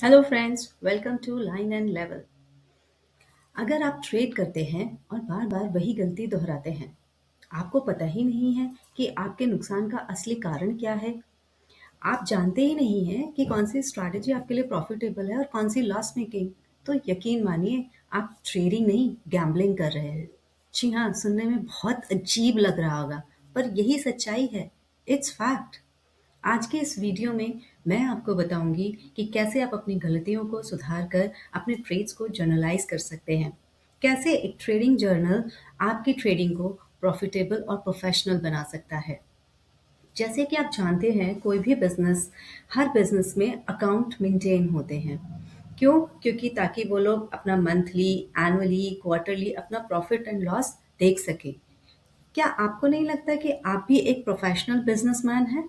Hello friends, welcome to line and level. अगर आप trade करते हैं और बार बार वही गलती दोहराते हैं, आपको पता ही नहीं है कि आपके नुकसान का असली कारण क्या है। आप जानते ही नहीं हैं कि कौन सी स्ट्रैटेजी आपके लिए प्रॉफिटेबल है और कौन सी लॉस मेकिंग। तो यकीन मानिए, आप ट्रेडिंग नहीं, गैम्बलिंग कर रहे हैं। जी हाँ, सुनने में बहुत अजीब लग रहा होगा, पर यही सच्चाई है। It's fact. आज के इस वीडियो में मैं आपको बताऊंगी कि कैसे आप अपनी गलतियों को सुधार कर अपने ट्रेड्स को जर्नलाइज कर सकते हैं। कैसे एक ट्रेडिंग जर्नल आपकी ट्रेडिंग को प्रॉफिटेबल और प्रोफेशनल बना सकता है। जैसे कि आप जानते हैं, कोई भी बिजनेस, हर बिजनेस में अकाउंट मेंटेन होते हैं। क्यों? क्योंकि ताकि वो लोग अपना मंथली, एनुअली, क्वार्टरली अपना प्रॉफिट एंड लॉस देख सके। क्या आपको नहीं लगता कि आप भी एक प्रोफेशनल बिजनेसमैन हैं?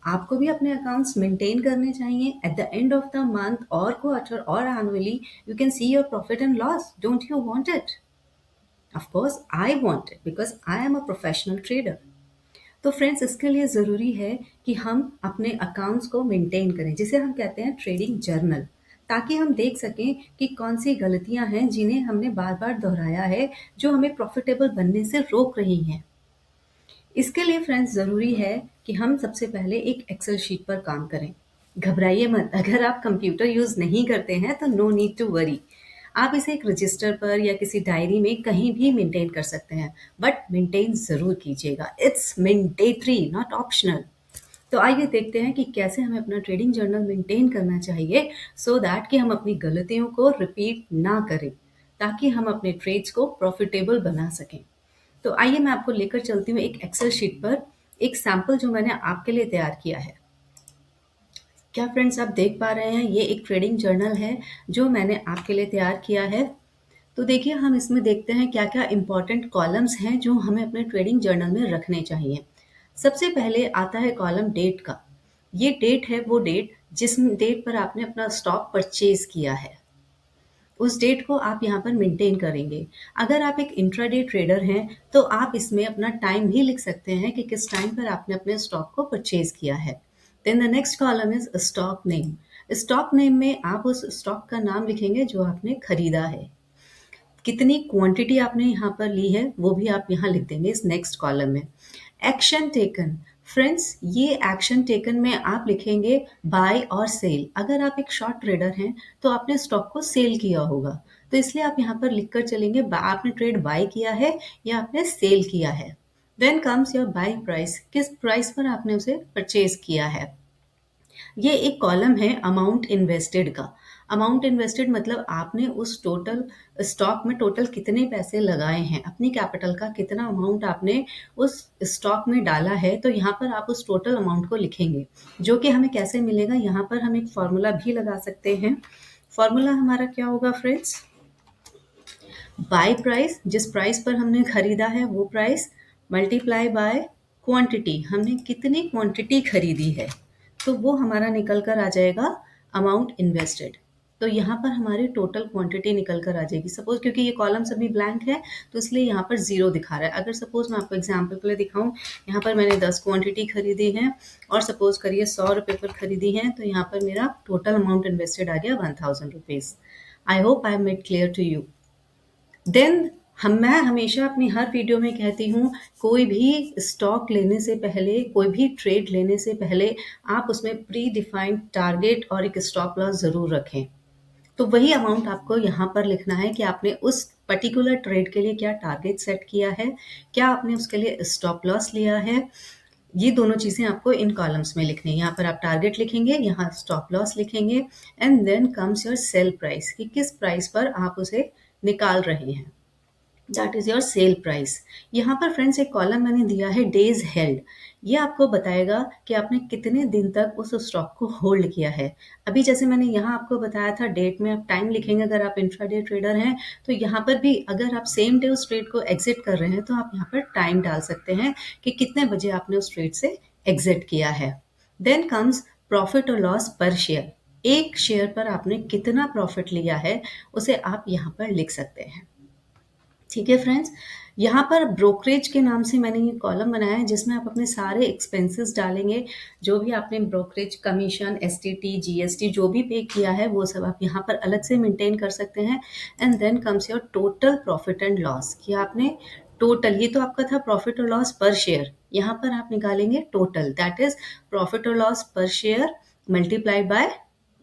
आपको भी अपने अकाउंट्स मेंटेन करने चाहिए। At the end of the month और क्वार्टर और annually you can see your profit and loss. Don't you want it? Of course I want it because I am a professional trader. तो friends, इसके लिए ज़रूरी है कि हम अपने अकाउंट्स को मेंटेन करें, जिसे हम कहते हैं ट्रेडिंग जर्नल, ताकि हम देख सकें कि कौन सी गलतियां हैं जिन्हें हमने बार बार दोहराया है, जो हमें प्रॉफिटेबल बनने से रोक रही हैं। इसके लिए फ्रेंड्स ज़रूरी है कि हम सबसे पहले एक एक्सेल शीट पर काम करें। घबराइए मत, अगर आप कंप्यूटर यूज़ नहीं करते हैं तो नो नीड टू वरी। आप इसे एक रजिस्टर पर या किसी डायरी में कहीं भी मेंटेन कर सकते हैं, बट मेंटेन ज़रूर कीजिएगा। It's mandatory, not optional. तो आइए देखते हैं कि कैसे हमें अपना ट्रेडिंग जर्नल मेंटेन करना चाहिए, सो दैट कि हम अपनी गलतियों को रिपीट ना करें, ताकि हम अपने ट्रेड्स को प्रॉफिटेबल बना सकें। तो आइए मैं आपको लेकर चलती हूँ एक एक्सेल शीट पर, एक सैंपल जो मैंने आपके लिए तैयार किया है। क्या फ्रेंड्स, आप देख पा रहे हैं? ये एक ट्रेडिंग जर्नल है जो मैंने आपके लिए तैयार किया है। तो देखिए, हम इसमें देखते हैं क्या क्या इंपॉर्टेंट कॉलम्स हैं जो हमें अपने ट्रेडिंग जर्नल में रखने चाहिए। सबसे पहले आता है कॉलम डेट का। ये डेट है, वो डेट जिस डेट पर आपने अपना स्टॉक परचेज किया है, उस डेट को आप यहाँ पर मेंटेन करेंगे। अगर आप एक इंट्राडे ट्रेडर हैं, तो आप इसमें अपना टाइम भी लिख सकते हैं कि किस टाइम पर आपने अपने स्टॉक को परचेज किया है। Then the next column is stock name. Stock name में आप उस स्टॉक का नाम लिखेंगे जो आपने खरीदा है। कितनी क्वांटिटी आपने यहाँ पर ली है वो भी आप यहाँ लिख देंगे इस नेक्स्ट कॉलम में। Action taken. फ्रेंड्स, ये एक्शन टेकन में आप लिखेंगे बाय और सेल। अगर आप एक शॉर्ट ट्रेडर हैं तो आपने स्टॉक को सेल किया होगा, तो इसलिए आप यहाँ पर लिखकर चलेंगे आपने ट्रेड बाय किया है या आपने सेल किया है। Then comes your buy price, किस प्राइस पर आपने उसे परचेज किया है। ये एक कॉलम है अमाउंट इन्वेस्टेड का। अमाउंट इन्वेस्टेड मतलब आपने उस टोटल स्टॉक में टोटल कितने पैसे लगाए हैं, अपनी कैपिटल का कितना अमाउंट आपने उस स्टॉक में डाला है। तो यहाँ पर आप उस टोटल अमाउंट को लिखेंगे, जो कि हमें कैसे मिलेगा। यहाँ पर हम एक फॉर्मूला भी लगा सकते हैं। फॉर्मूला हमारा क्या होगा फ्रेंड्स? बाय प्राइस, जिस प्राइस पर हमने खरीदा है वो प्राइस, मल्टीप्लाई बाय क्वांटिटी, हमने कितनी क्वांटिटी खरीदी है, तो वो हमारा निकल कर आ जाएगा अमाउंट इन्वेस्टेड। तो यहाँ पर हमारी टोटल क्वांटिटी निकल कर आ जाएगी। सपोज, क्योंकि ये कॉलम सभी ब्लैंक है तो इसलिए यहाँ पर जीरो दिखा रहा है। अगर सपोज मैं आपको एग्जाम्पल के लिए दिखाऊं, यहाँ पर मैंने 10 क्वांटिटी खरीदी है और सपोज करिए 100 रुपये पर खरीदी है, तो यहाँ पर मेरा टोटल अमाउंट इन्वेस्टेड आ गया 1000 rupees. I hope I made clear to you. Then मैं हमेशा अपनी हर वीडियो में कहती हूँ, कोई भी स्टॉक लेने से पहले, कोई भी ट्रेड लेने से पहले आप उसमें प्री डिफाइंड टारगेट और एक स्टॉप लॉस ज़रूर रखें। तो वही अमाउंट आपको यहाँ पर लिखना है कि आपने उस पर्टिकुलर ट्रेड के लिए क्या टारगेट सेट किया है, क्या आपने उसके लिए स्टॉप लॉस लिया है। ये दोनों चीज़ें आपको इन कॉलम्स में लिखनी है। यहाँ पर आप टारगेट लिखेंगे, यहाँ स्टॉप लॉस लिखेंगे। And then comes your sell price, कि किस प्राइस पर आप उसे निकाल रहे हैं। That is your sell price. यहाँ पर फ्रेंड्स एक कॉलम मैंने दिया है डेज हेल्ड। ये आपको बताएगा कि आपने कितने दिन तक उस स्टॉक को होल्ड किया है। अभी जैसे मैंने यहाँ आपको बताया था, डेट में आप टाइम लिखेंगे। अगर आप इंट्राडे ट्रेडर हैं तो यहाँ पर भी अगर आप सेम डे उस ट्रेड को एग्जिट कर रहे हैं तो आप यहाँ पर टाइम डाल सकते हैं कि कितने बजे आपने उस ट्रेड से एग्जिट किया है। देन कम्स प्रॉफिट और लॉस पर शेयर। एक शेयर पर आपने कितना प्रॉफिट लिया है उसे आप यहाँ पर लिख सकते हैं। ठीक है फ्रेंड्स, यहाँ पर ब्रोकरेज के नाम से मैंने ये कॉलम बनाया है जिसमें आप अपने सारे एक्सपेंसेस डालेंगे। जो भी आपने ब्रोकरेज कमीशन, एसटीटी, जीएसटी जो भी पे किया है वो सब आप यहाँ पर अलग से मेंटेन कर सकते हैं। And then comes your total profit and loss, कि आपने टोटल, ये तो आपका था प्रॉफिट और लॉस पर शेयर, यहाँ पर आप निकालेंगे टोटल, दैट इज प्रॉफिट और लॉस पर शेयर मल्टीप्लाई बाय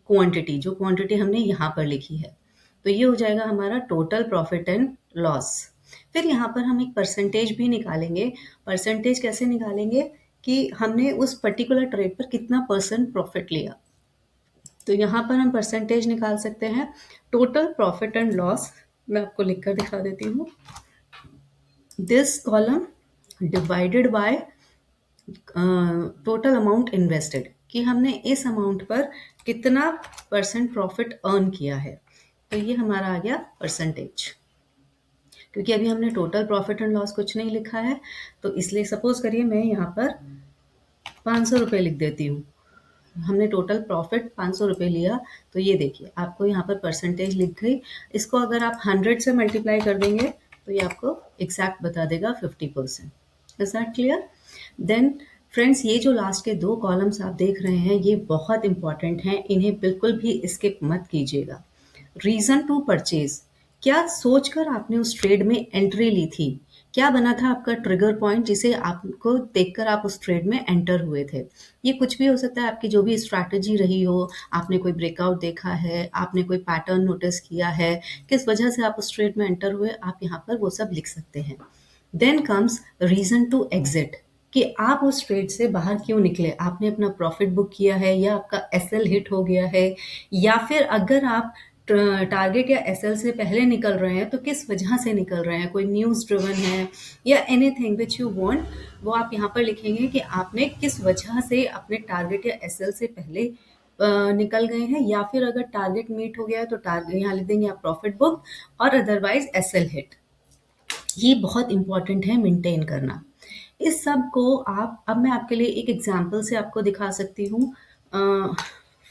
क्वांटिटी, जो क्वांटिटी हमने यहाँ पर लिखी है। तो ये हो जाएगा हमारा टोटल प्रॉफिट एंड लॉस। फिर यहाँ पर हम एक परसेंटेज भी निकालेंगे। परसेंटेज कैसे निकालेंगे कि हमने उस पर्टिकुलर ट्रेड पर कितना परसेंट प्रॉफिट लिया। तो यहाँ पर हम परसेंटेज निकाल सकते हैं। टोटल प्रॉफिट एंड लॉस मैं आपको लिखकर दिखा देती हूँ। This column divided by total amount invested, कि हमने इस अमाउंट पर कितना परसेंट प्रॉफिट अर्न किया है। तो ये हमारा आ गया परसेंटेज। क्योंकि अभी हमने टोटल प्रॉफिट एंड लॉस कुछ नहीं लिखा है, तो इसलिए सपोज करिए मैं यहाँ पर 500 रुपये लिख देती हूँ। हमने टोटल प्रॉफिट 500 रुपये लिया, तो ये देखिए आपको यहाँ पर परसेंटेज लिख गई। इसको अगर आप 100 से मल्टीप्लाई कर देंगे तो ये आपको एग्जैक्ट बता देगा 50%। Is that clear? Then friends, ये जो लास्ट के 2 कॉलम्स आप देख रहे हैं ये बहुत इंपॉर्टेंट हैं, इन्हें बिल्कुल भी स्किप मत कीजिएगा। रीजन टू परचेज, क्या सोचकर आपने उस ट्रेड में एंट्री ली थी? क्या बना था आपका ट्रिगर पॉइंट जिसे आपको देखकर आप उस ट्रेड में एंटर हुए थे? ये कुछ भी हो सकता है, आपकी जो भी स्ट्रैटेजी रही हो, आपने कोई ब्रेकआउट देखा है, आपने कोई पैटर्न नोटिस किया है, किस वजह से आप उस ट्रेड में एंटर हुए, आप यहाँ पर वो सब लिख सकते हैं। Then comes reason to exit, कि आप उस ट्रेड से बाहर क्यों निकले। आपने अपना प्रॉफिट बुक किया है, या आपका एसएल हिट हो गया है, या फिर अगर आप टारगेट या एसएल से पहले निकल रहे हैं तो किस वजह से निकल रहे हैं, कोई न्यूज़ ड्रिवन है या एनीथिंग विच यू वांट, वो आप यहाँ पर लिखेंगे कि आपने किस वजह से अपने टारगेट या एसएल से पहले निकल गए हैं, या फिर अगर टारगेट मीट हो गया है तो टारगेट यहाँ लिख देंगे आप प्रॉफिट बुक, और अदरवाइज एसएल हिट। ये बहुत इंपॉर्टेंट है मेंटेन करना। इस सब को आप, अब मैं आपके लिए एक एग्जांपल से आपको दिखा सकती हूँ।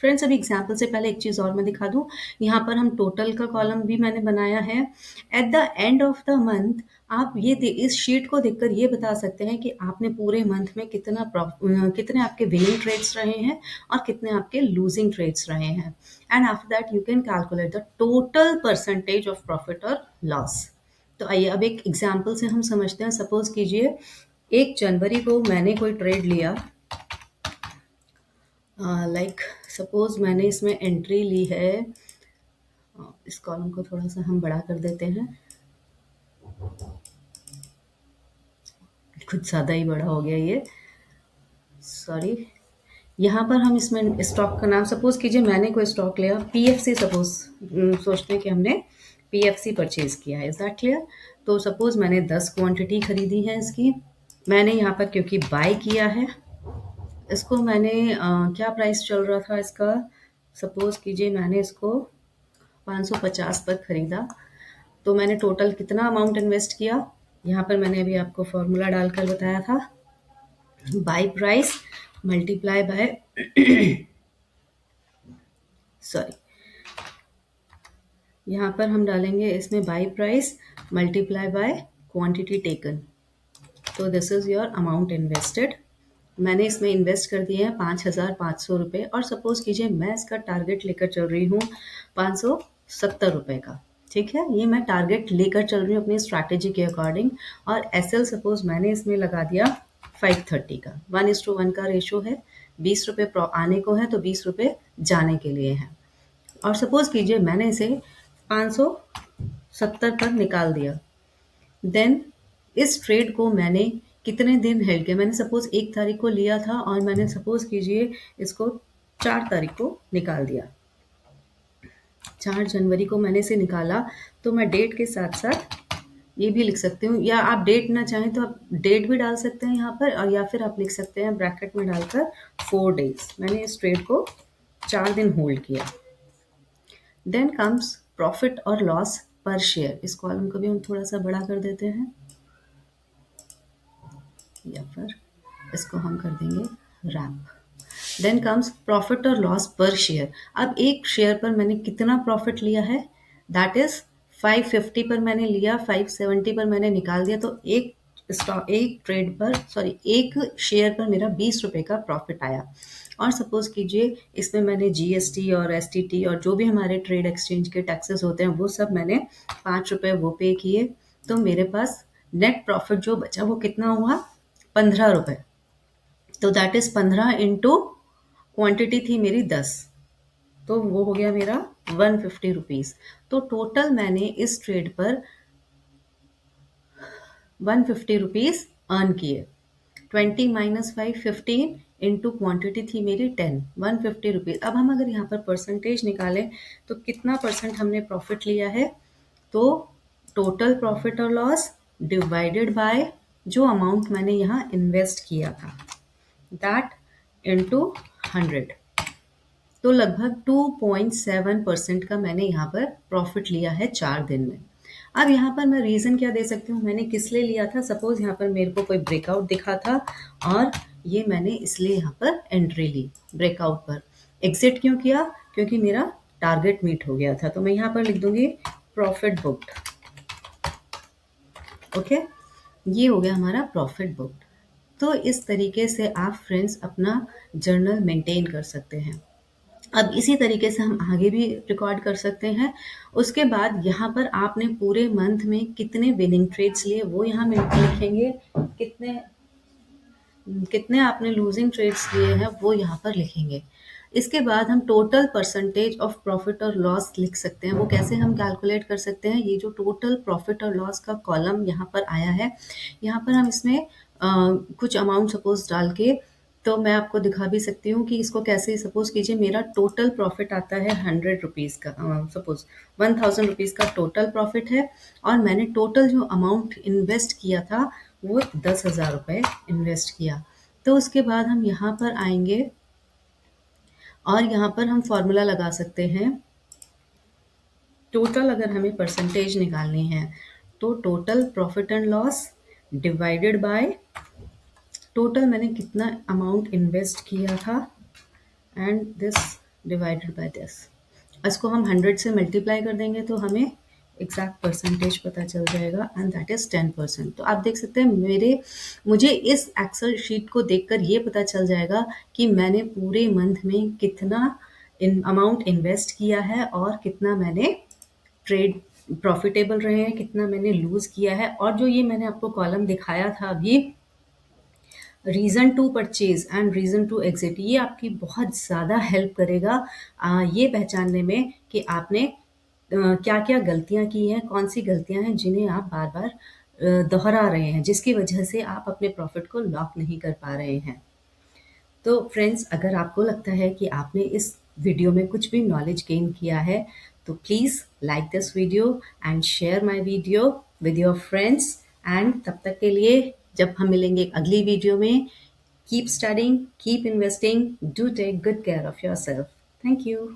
फ्रेंड्स, अभी एग्जांपल से पहले एक चीज़ और मैं दिखा दूँ। यहाँ पर हम टोटल का कॉलम भी मैंने बनाया है। At the end of the month आप ये इस शीट को देखकर ये बता सकते हैं कि आपने पूरे मंथ में कितने आपके विनिंग ट्रेड्स रहे हैं और कितने आपके लूजिंग ट्रेड्स रहे हैं। And after that you can calculate the total percentage of profit और लॉस। तो आइए अब एक एग्जाम्पल से हम समझते हैं। सपोज कीजिए 1 जनवरी को मैंने कोई ट्रेड लिया, लाइक सपोज मैंने इसमें एंट्री ली है, इस कॉलम को थोड़ा सा हम बड़ा कर देते हैं, कुछ ज़्यादा ही बड़ा हो गया ये, सॉरी। यहाँ पर हम इसमें स्टॉक का नाम, सपोज कीजिए मैंने कोई स्टॉक लिया पीएफसी, सपोज सोचते हैं कि हमने पीएफसी परचेज किया है। Is that clear? तो सपोज मैंने 10 क्वांटिटी खरीदी है इसकी। मैंने यहाँ पर क्योंकि बाय किया है इसको, मैंने क्या प्राइस चल रहा था इसका, सपोज कीजिए मैंने इसको 550 पर खरीदा। तो मैंने टोटल कितना अमाउंट इन्वेस्ट किया, यहाँ पर मैंने अभी आपको फॉर्मूला डालकर बताया था, buy price multiply by sorry, यहाँ पर हम डालेंगे इसमें buy price multiply by quantity taken. तो this is your amount invested. मैंने इसमें इन्वेस्ट कर दिए हैं 5,500 रुपये, और सपोज कीजिए मैं इसका टारगेट लेकर चल रही हूँ 570 रुपये का। ठीक है, ये मैं टारगेट लेकर चल रही हूँ अपनी स्ट्रैटेजी के अकॉर्डिंग। और एसएल सपोज मैंने इसमें लगा दिया 530 का, 1:1 का रेशो है। 20 रुपये आने को है तो 20 रुपये जाने के लिए है। और सपोज कीजिए मैंने इसे 570 पर निकाल दिया। देन इस ट्रेड को मैंने कितने दिन हेल्ड किया, मैंने सपोज 1 तारीख को लिया था और मैंने सपोज कीजिए इसको 4 तारीख को निकाल दिया। 4 जनवरी को मैंने इसे निकाला, तो मैं डेट के साथ साथ ये भी लिख सकती हूँ, या आप डेट ना चाहें तो आप डेट भी डाल सकते हैं यहाँ पर, और या फिर आप लिख सकते हैं ब्रैकेट में डालकर 4 डेज। मैंने इस ट्रेड को 4 दिन होल्ड किया। देन कम्स प्रॉफिट और लॉस पर शेयर। इस कॉलम को भी हम थोड़ा सा बड़ा कर देते हैं, या फिर इसको हम कर देंगे रैप। देन कम्स प्रॉफिट और लॉस पर शेयर। अब एक शेयर पर मैंने कितना प्रॉफिट लिया है, दैट इज 550 पर मैंने लिया, 570 पर मैंने निकाल दिया, तो एक ट्रेड पर, सॉरी, एक शेयर पर मेरा 20 रुपए का प्रॉफिट आया। और सपोज कीजिए इसमें मैंने जीएसटी और एसटीटी और जो भी हमारे ट्रेड एक्सचेंज के टैक्सेस होते हैं वो सब मैंने 5 रुपए वो पे किए, तो मेरे पास नेट प्रॉफिट जो बचा वो कितना हुआ, 15 रुपए। तो दैट इज 15 इंटू क्वांटिटी थी मेरी 10, तो वो हो गया मेरा 150 रुपीज। तो टोटल मैंने इस ट्रेड पर 150 रुपीज अर्न किए। 20 - 5 15 इंटू क्वांटिटी थी मेरी 10, 150 रुपीज। अब हम अगर यहाँ पर परसेंटेज निकालें तो कितना परसेंट हमने प्रॉफिट लिया है, तो टोटल प्रॉफिट और लॉस डिवाइडेड बाय जो अमाउंट मैंने यहाँ इन्वेस्ट किया था, दैट इंटू 100, तो लगभग 2.7% का मैंने यहाँ पर प्रॉफिट लिया है 4 दिन में। अब यहाँ पर मैं रीज़न क्या दे सकती हूँ, मैंने किस लिए लिया था। सपोज यहाँ पर मेरे को कोई ब्रेकआउट दिखा था और ये मैंने इसलिए यहाँ पर एंट्री ली ब्रेकआउट पर। एग्जिट क्यों किया, क्योंकि मेरा टारगेट मीट हो गया था। तो मैं यहाँ पर लिख दूंगी प्रॉफिट बुक्ड। ओके, ये हो गया हमारा प्रॉफिट बुक्ड। तो इस तरीके से आप फ्रेंड्स अपना जर्नल मेंटेन कर सकते हैं। अब इसी तरीके से हम आगे भी रिकॉर्ड कर सकते हैं। उसके बाद यहाँ पर आपने पूरे मंथ में कितने विनिंग ट्रेड्स लिए वो यहाँ में लिखेंगे, कितने कितने आपने लूजिंग ट्रेड्स लिए हैं वो यहाँ पर लिखेंगे। इसके बाद हम टोटल परसेंटेज ऑफ प्रॉफिट और लॉस लिख सकते हैं। वो कैसे हम कैलकुलेट कर सकते हैं, ये जो टोटल प्रॉफिट और लॉस का कॉलम यहाँ पर आया है, यहाँ पर हम इसमें कुछ अमाउंट सपोज डाल के, तो मैं आपको दिखा भी सकती हूँ कि इसको कैसे। सपोज कीजिए मेरा टोटल प्रॉफिट आता है 100 रुपीज़ का, सपोज 1000 रुपीज़ का टोटल प्रॉफिट है, और मैंने टोटल जो अमाउंट इन्वेस्ट किया था वो 10,000 रुपये इन्वेस्ट किया। तो उसके बाद हम यहाँ पर आएंगे और यहाँ पर हम फॉर्मूला लगा सकते हैं। टोटल अगर हमें परसेंटेज निकालनी है तो total profit and loss divided by total मैंने कितना अमाउंट इन्वेस्ट किया था, and this divided by this. इसको हम 100 से मल्टीप्लाई कर देंगे तो हमें एग्जैक्ट परसेंटेज पता चल जाएगा, एंड दैट इज 10%। तो आप देख सकते हैं मुझे इस एक्सेल शीट को देखकर ये पता चल जाएगा कि मैंने पूरे मंथ में कितना अमाउंट इन्वेस्ट किया है और कितना मैंने ट्रेड प्रॉफिटेबल रहे हैं, कितना मैंने लूज किया है। और जो ये मैंने आपको कॉलम दिखाया था अभी, reason to purchase and reason to exit, ये आपकी बहुत ज़्यादा हेल्प करेगा ये पहचानने में कि आपने क्या क्या गलतियां की हैं, कौन सी गलतियां हैं जिन्हें आप बार बार दोहरा रहे हैं, जिसकी वजह से आप अपने प्रॉफिट को लॉक नहीं कर पा रहे हैं। तो फ्रेंड्स, अगर आपको लगता है कि आपने इस वीडियो में कुछ भी नॉलेज गेन किया है तो please like this video and share my video with your friends. And तब तक के लिए जब हम मिलेंगे अगली वीडियो में, keep studying, keep investing, do take good care of your self. Thank you.